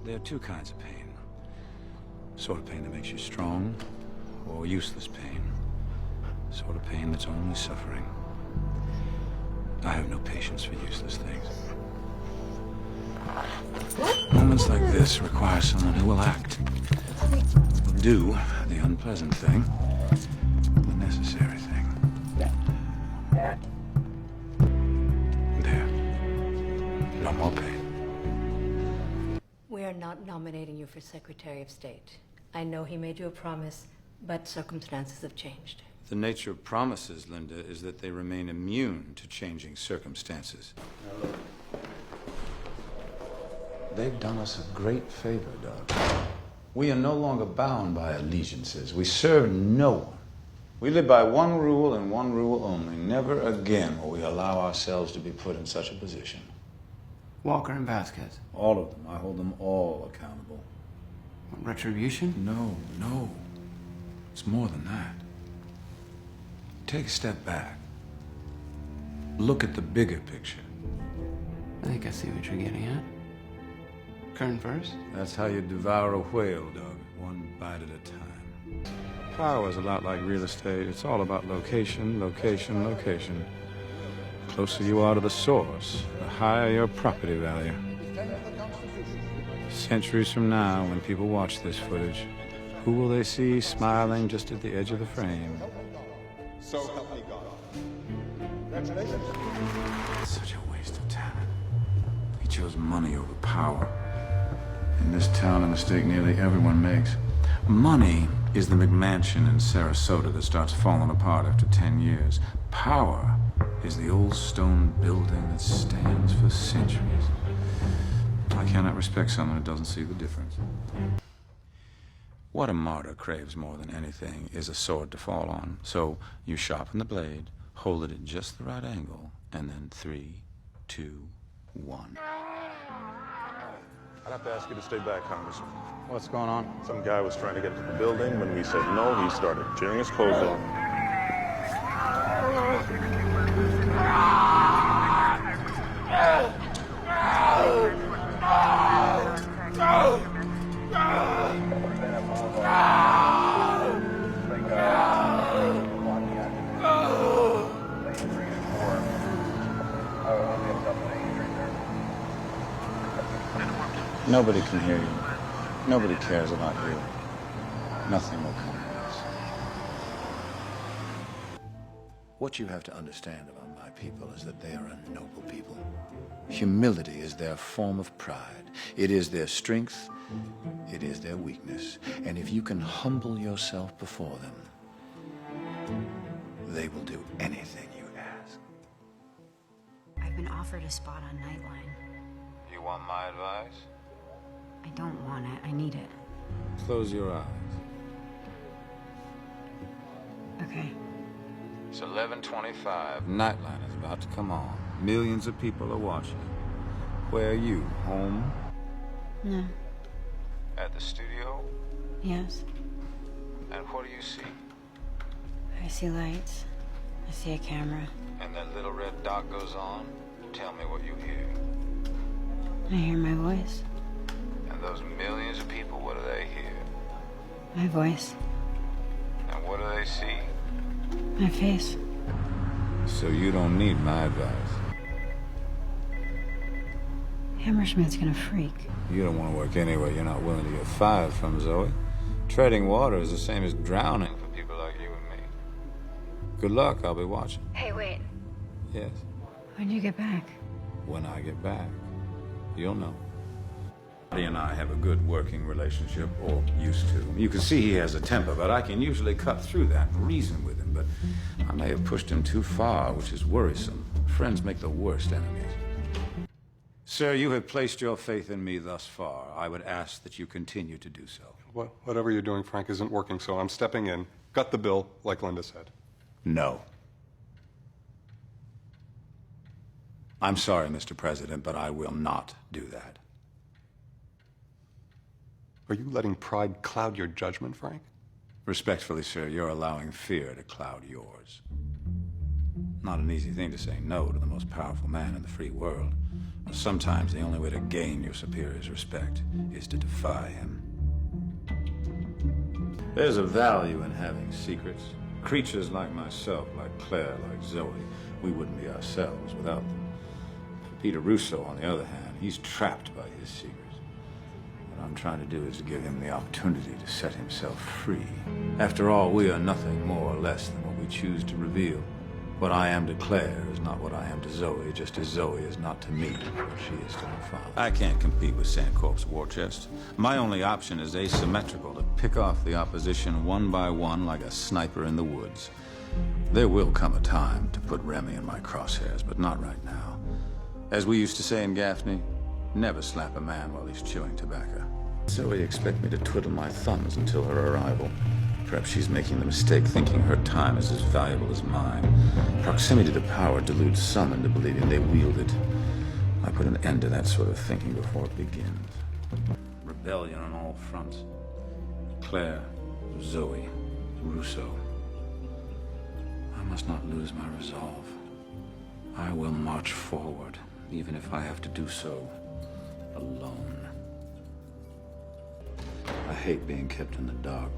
There are two kinds of pain. Sort of pain that makes you strong, or useless pain. Sort of pain that's only suffering. I have no patience for useless things. Moments like this require someone who will act. Will do the unpleasant thing, the necessary thing. There. No more pain. We are not nominating you for Secretary of State. I know he made you a promise, but circumstances have changed. The nature of promises, Linda, is that they remain immune to changing circumstances. They've done us a great favor, Doug. We are no longer bound by allegiances. We serve no one. We live by one rule and one rule only. Never again will we allow ourselves to be put in such a position. Walker and Vasquez. All of them. I hold them all accountable. Retribution? No. It's more than that. Take a step back. Look at the bigger picture. I think I see what you're getting at. Kern first? That's how you devour a whale, Doug. One bite at a time. Power is a lot like real estate. It's all about location, location, location. The closer you are to the source, the higher your property value. Centuries from now, when people watch this footage, who will they see smiling just at the edge of the frame? So help me God. Congratulations. Such a waste of talent. He chose money over power. In this town, a mistake nearly everyone makes. Money is the McMansion in Sarasota that starts falling apart after 10 years. Power is the old stone building that stands for centuries. I cannot respect someone who doesn't see the difference. What a martyr craves more than anything is a sword to fall on. So you sharpen the blade, hold it at just the right angle, and then 3, 2, 1. I'd have to ask you to stay back, Congressman. What's going on? Some guy was trying to get into the building. When we said no, he started tearing his clothes off. Nobody can hear you. Nobody cares about you. Nothing will come of this. What you have to understand about my people is that they are a noble people. Humility is their form of pride. It is their strength. It is their weakness. And if you can humble yourself before them, they will do anything you ask. I've been offered a spot on Nightline. You want my advice? I don't want it. I need it. Close your eyes. Okay. It's 11:25. Nightline is about to come on. Millions of people are watching. Where are you? Home? No. At the studio? Yes. And what do you see? I see lights. I see a camera. And that little red dot goes on? Tell me what you hear. I hear my voice. And those millions of people, what do they hear? My voice. And what do they see? My face. So you don't need my advice. Hammersmith's gonna freak. You don't want to work anywhere you're not willing to get fired from, Zoe. Treading water is the same as drowning for people like you and me. Good luck, I'll be watching. Hey, wait. Yes. When'd you get back? When I get back, you'll know. He and I have a good working relationship, or used to. You can see he has a temper, but I can usually cut through that and reason with him. But I may have pushed him too far, which is worrisome. Friends make the worst enemies. Sir, you have placed your faith in me thus far. I would ask that you continue to do so. Whatever you're doing, Frank, isn't working, so I'm stepping in. Gut the bill, like Linda said. No. I'm sorry, Mr. President, but I will not do that. Are you letting pride cloud your judgment, Frank? Respectfully, sir, you're allowing fear to cloud yours. Not an easy thing to say no to the most most powerful man in the free world. Sometimes the only way to gain your superior's respect is to defy him. There's a value in having secrets. Creatures like myself, like Claire, like Zoe, we wouldn't be ourselves without them. Peter Russo, on the other hand, he's trapped by his secrets. What I'm trying to do is give him the opportunity to set himself free. After all, we are nothing more or less than what we choose to reveal. What I am to Claire is not what I am to Zoe, just as Zoe is not to me what she is to her father. I can't compete with Sandcorp's war chest. My only option is asymmetrical, to pick off the opposition one by one like a sniper in the woods. There will come a time to put Remy in my crosshairs, but not right now. As we used to say in Gaffney, never slap a man while he's chewing tobacco. Zoe expects me to twiddle my thumbs until her arrival. Perhaps she's making the mistake thinking her time is as valuable as mine. Proximity to power deludes some into believing they wield it. I put an end to that sort of thinking before it begins. Rebellion on all fronts. Claire, Zoe, Russo. I must not lose my resolve. I will march forward, even if I have to do so alone. I hate being kept in the dark.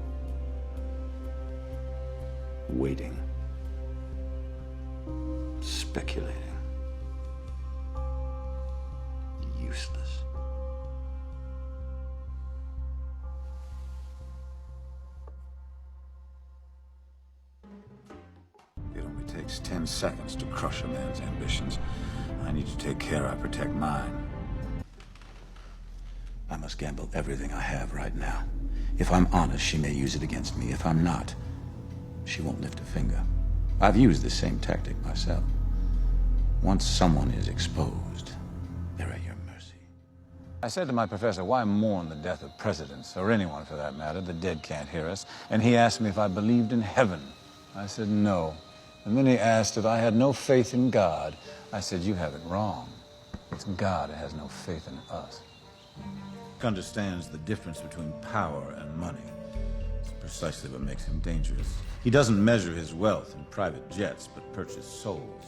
Waiting. Speculating. Useless. It only takes 10 seconds to crush a man's ambitions. I need to take care I protect mine. I must gamble everything I have right now. If I'm honest, she may use it against me. If I'm not, she won't lift a finger. I've used this same tactic myself. Once someone is exposed, they're at your mercy. I said to my professor, why mourn the death of presidents, or anyone for that matter? The dead can't hear us. And he asked me if I believed in heaven. I said no. And then he asked if I had no faith in God. I said, you have it wrong. It's God that has no faith in us. He understands the difference between power and money. It's precisely what makes him dangerous. He doesn't measure his wealth in private jets, but purchase souls.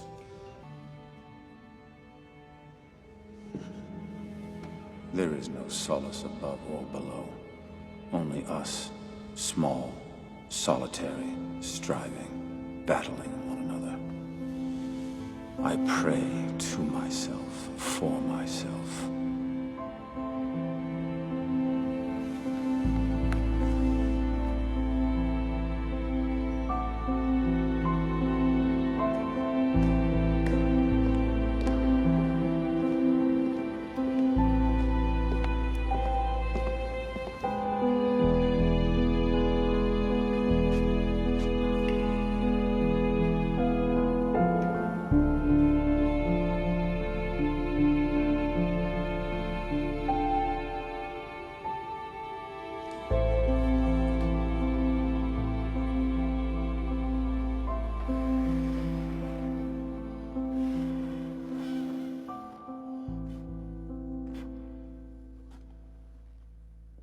There is no solace above or below. Only us, small, solitary, striving, battling one another. I pray to myself, for myself.